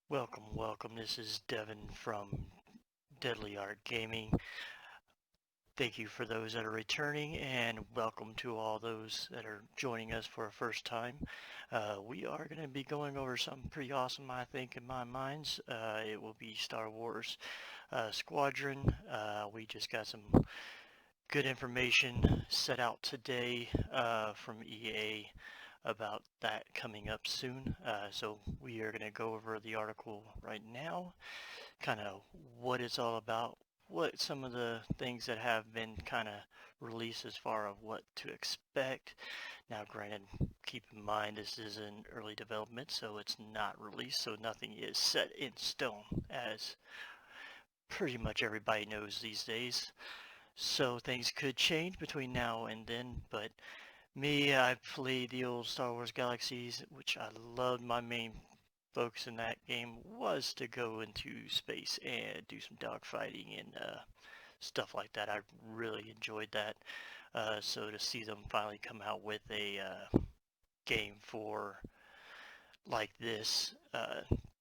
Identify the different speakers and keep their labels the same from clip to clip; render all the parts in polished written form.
Speaker 1: Welcome. This is Devin from Deadly Art Gaming. Thank you for those that are returning, and welcome to all those that are joining us for a first time. We are going to be going over something pretty awesome, I think, in my minds. It will be Star Wars Squadron. We just got some good information set out today from EA about that coming up soon. So we are going to go over the article right now, kind of what it's all about, what some of the things that have been kind of released as far of what to expect. Now, granted, keep in mind this is in early development, so it's not released, so nothing is set in stone, as pretty much everybody knows these days. So things could change between now and then, but me, I played the old Star Wars Galaxies, which I loved. My main focus in that game was to go into space and do some dogfighting and stuff like that. I really enjoyed that. So to see them finally come out with a game for like this,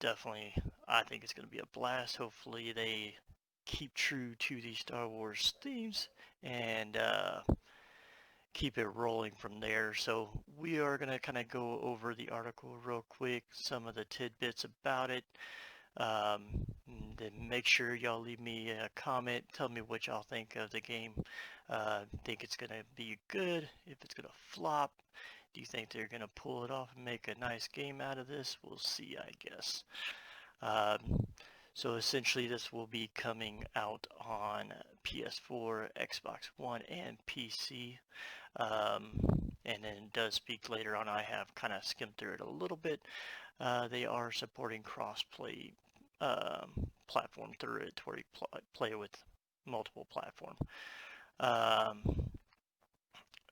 Speaker 1: definitely, I think it's going to be a blast. Hopefully they keep true to the Star Wars themes and keep it rolling from there. So we are going to kind of go over the article real quick, some of the tidbits about it. Then make sure y'all leave me a comment. Tell me what y'all think of the game. Think it's going to be good? If it's going to flop? Do you think they're going to pull it off and make a nice game out of this? We'll see, I guess. Um, so essentially this will be coming out on PS4, Xbox One, and PC. Um, and then it does speak later on. I have kind of skimmed through it a little bit. They are supporting cross-play platform through it, where you play with multiple platform. Um,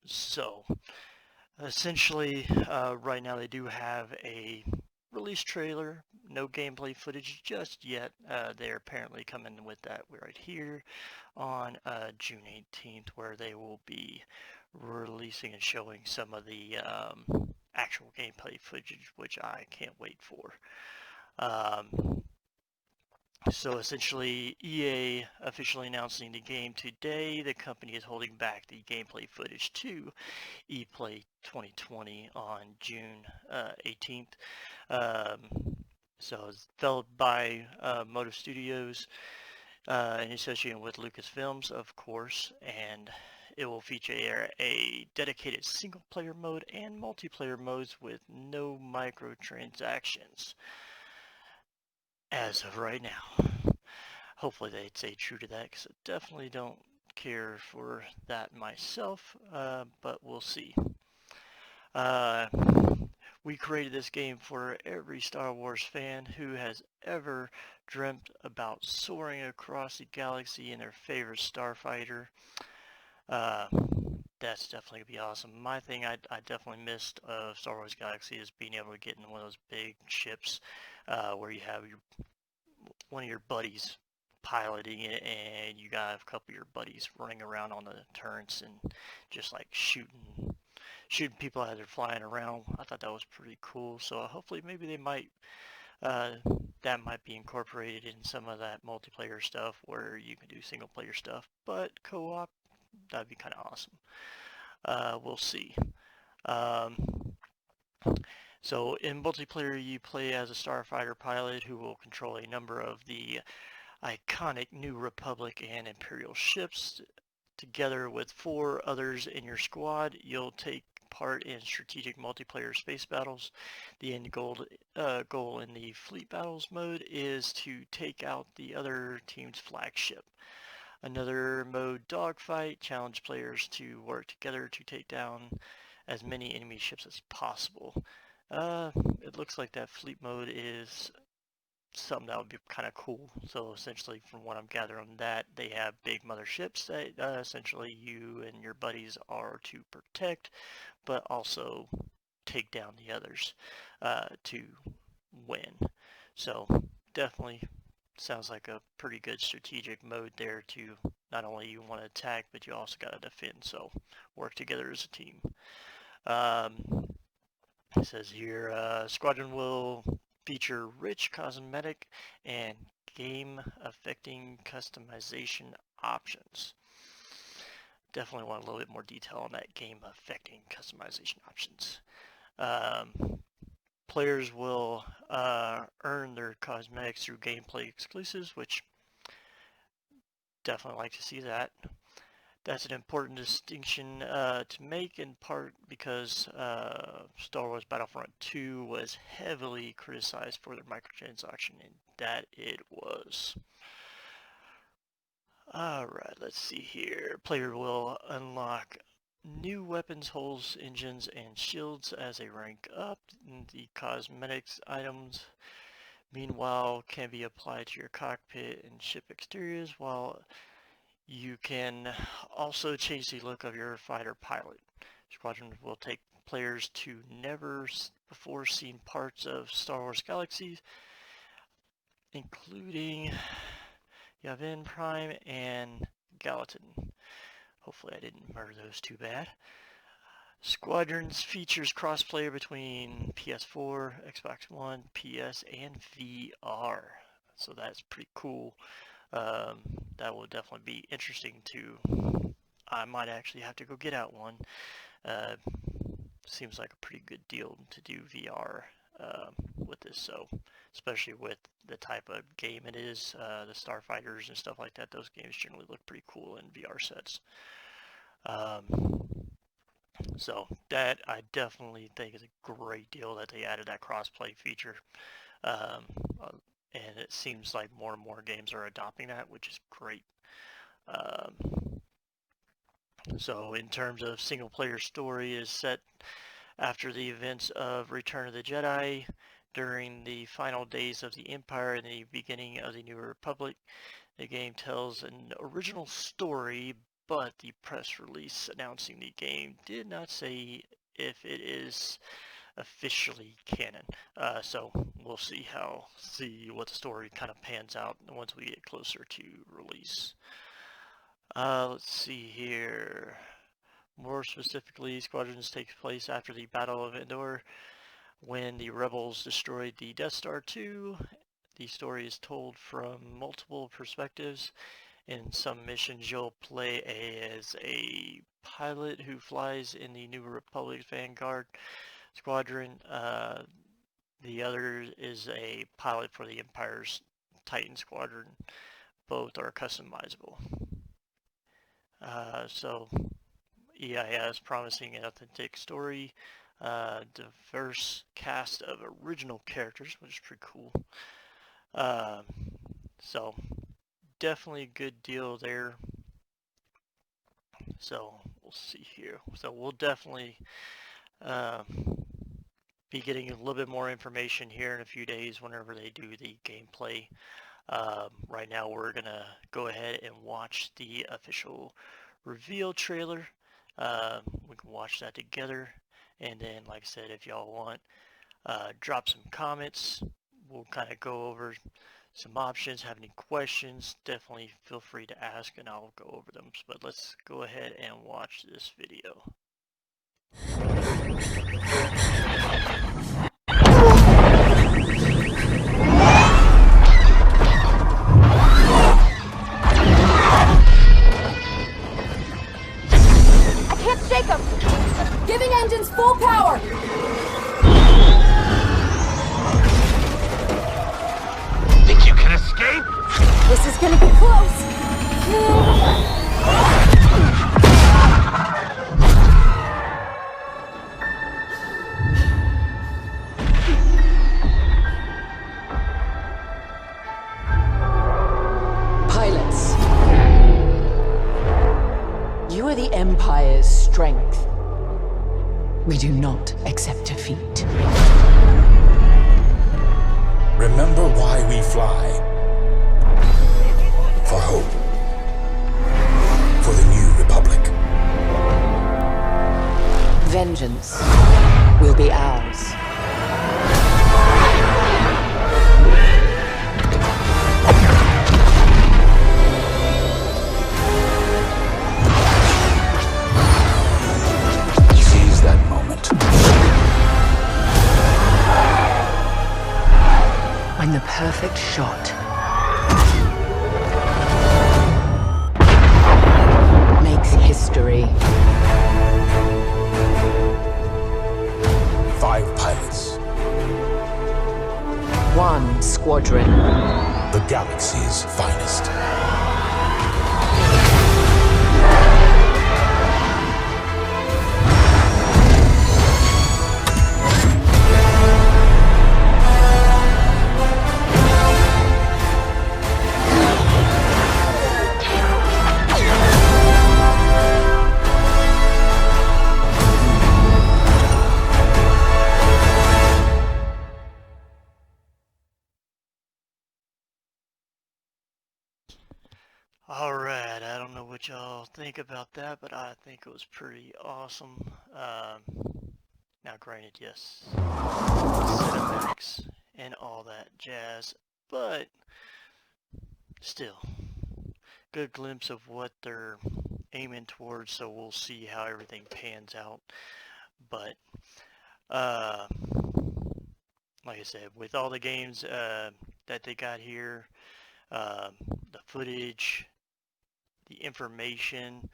Speaker 1: so essentially, right now they do have a release trailer, no gameplay footage just yet. They're apparently coming with that right here on June 18th, where they will be releasing and showing some of the actual gameplay footage, which I can't wait for. Um, so essentially, EA officially announcing the game today. The company is holding back the gameplay footage to ePlay 2020 on June 18th. Um, so it's developed by Motive Studios in association with Lucasfilms, of course, and it will feature a dedicated single-player mode and multiplayer modes with no microtransactions as of right now. Hopefully they stay true to that, because I definitely don't care for that myself, but we'll see. Uh, we created this game for every Star Wars fan who has ever dreamt about soaring across the galaxy in their favorite starfighter. Uh, that's definitely gonna be awesome. My thing I definitely missed of Star Wars Galaxy is being able to get in one of those big ships where you have one of your buddies piloting it, and you got a couple of your buddies running around on the turrets and just like shooting people as they're flying around. I thought that was pretty cool. So hopefully maybe they might uh, that might be incorporated in some of that multiplayer stuff where you can do single player stuff, but co-op, that'd be kind of awesome. We'll see. Um, so in multiplayer, you play as a starfighter pilot who will control a number of the iconic New Republic and Imperial ships. Together with four others in your squad, you'll take part in strategic multiplayer space battles. The end goal in the fleet battles mode is to take out the other team's flagship. Another mode, dogfight, challenge players to work together to take down as many enemy ships as possible. It looks like that fleet mode is something that would be kind of cool. So essentially, from what I'm gathering on that, they have big motherships that essentially you and your buddies are to protect, but also take down the others to win. So definitely sounds like a pretty good strategic mode there to not only you want to attack, but you also got to defend. So work together as a team. Um, it says here, Squadron will feature rich cosmetic and game-affecting customization options. Definitely want a little bit more detail on that game-affecting customization options. Players will earn their cosmetics through gameplay exclusives, which definitely like to see that. That's an important distinction to make, in part because Star Wars Battlefront 2 was heavily criticized for their microtransaction, and that it was. Alright, let's see here. Player will unlock new weapons, hulls, engines, and shields as they rank up. The cosmetics items, meanwhile, can be applied to your cockpit and ship exteriors, while you can also change the look of your fighter pilot. Squadron will take players to never before seen parts of Star Wars galaxies, including Yavin Prime and Gallatin. Hopefully I didn't murder those too bad. Squadrons features crossplay between PS4, Xbox One, PS, and VR. So that's pretty cool. That will definitely be interesting to. I might actually have to go get out one. Seems like a pretty good deal to do VR with this, so especially with the type of game it is, the Starfighters and stuff like that. Those games generally look pretty cool in VR sets. So that I definitely think is a great deal that they added that crossplay feature. And it seems like more and more games are adopting that, which is great. So in terms of single player story, is set after the events of Return of the Jedi, during the final days of the Empire and the beginning of the New Republic. The game tells an original story, but the press release announcing the game did not say if it is officially canon. So we'll see what the story kind of pans out once we get closer to release. Let's see here. More specifically, Squadrons takes place after the Battle of Endor, when the Rebels destroyed the Death Star 2. The story is told from multiple perspectives. In some missions, you'll play as a pilot who flies in the New Republic's Vanguard Squadron. The other is a pilot for the Empire's Titan Squadron. Both are customizable. So EIS promising an authentic story, diverse cast of original characters, which is pretty cool. So definitely a good deal there. So we'll see here. So we'll definitely be getting a little bit more information here in a few days whenever they do the gameplay. Right now we're gonna go ahead and watch the official reveal trailer. We can watch that together, and then like I said, if y'all want, drop some comments. We'll kind of go over some options. Have any questions, definitely feel free to ask and I'll go over them. But let's go ahead and watch this video.
Speaker 2: I can't shake them! Giving engines full power!
Speaker 3: Think you can escape?
Speaker 2: This is gonna be close!
Speaker 4: Pilots, you are the Empire's strength. We do not accept defeat.
Speaker 5: Remember why we fly. For hope. For the new Republic.
Speaker 4: Vengeance will be ours.
Speaker 5: Seize that moment.
Speaker 4: perfect shot makes history.
Speaker 5: 5 pilots.
Speaker 4: 1 squadron.
Speaker 5: The galaxy's finest.
Speaker 1: Alright, I don't know what y'all think about that, but I think it was pretty awesome. Now granted, yes, cinematics and all that jazz, but still, good glimpse of what they're aiming towards, so we'll see how everything pans out. But, like I said, with all the games that they got here, the footage, the information,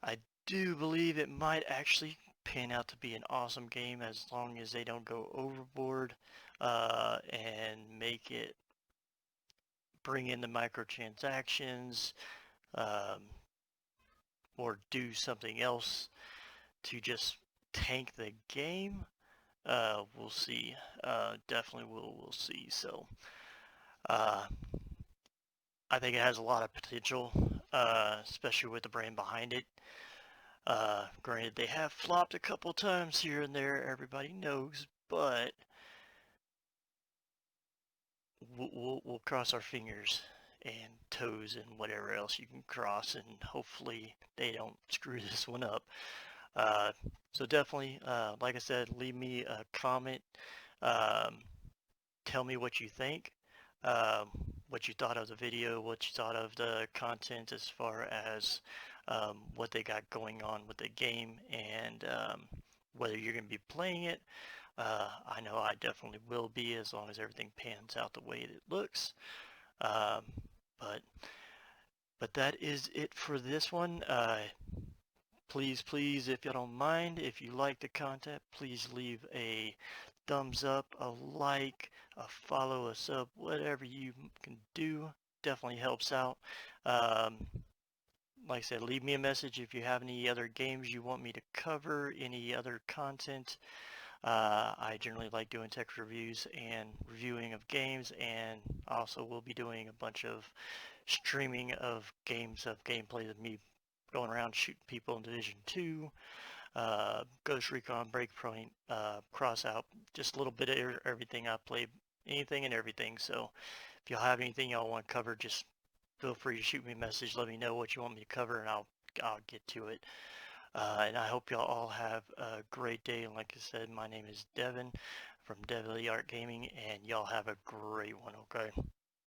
Speaker 1: I do believe it might actually pan out to be an awesome game as long as they don't go overboard and make it bring in the microtransactions or do something else to just tank the game. We'll see. Definitely we'll see. So I think it has a lot of potential, especially with the brand behind it. Granted, they have flopped a couple times here and there, everybody knows, but we'll cross our fingers and toes and whatever else you can cross, and hopefully they don't screw this one up. So definitely, like I said, leave me a comment. Tell me what you think, what you thought of the video, what you thought of the content as far as what they got going on with the game, and whether you're going to be playing it. I know I definitely will be, as long as everything pans out the way it looks. But that is it for this one. Please, if you don't mind, if you like the content, please leave a thumbs up, a like, a follow, a sub, whatever you can do. Definitely helps out. Like I said, leave me a message if you have any other games you want me to cover, any other content. I generally like doing tech reviews and reviewing of games, and also will be doing a bunch of streaming of games, of gameplay of me going around shooting people in Division 2, Ghost Recon, Breakpoint, Crossout, just a little bit of everything. I play anything and everything, so if y'all have anything y'all want to cover, just feel free to shoot me a message, let me know what you want me to cover, and I'll get to it. And I hope y'all all have a great day. And like I said, my name is Devin from Deadly Art Gaming, and y'all have a great one, okay?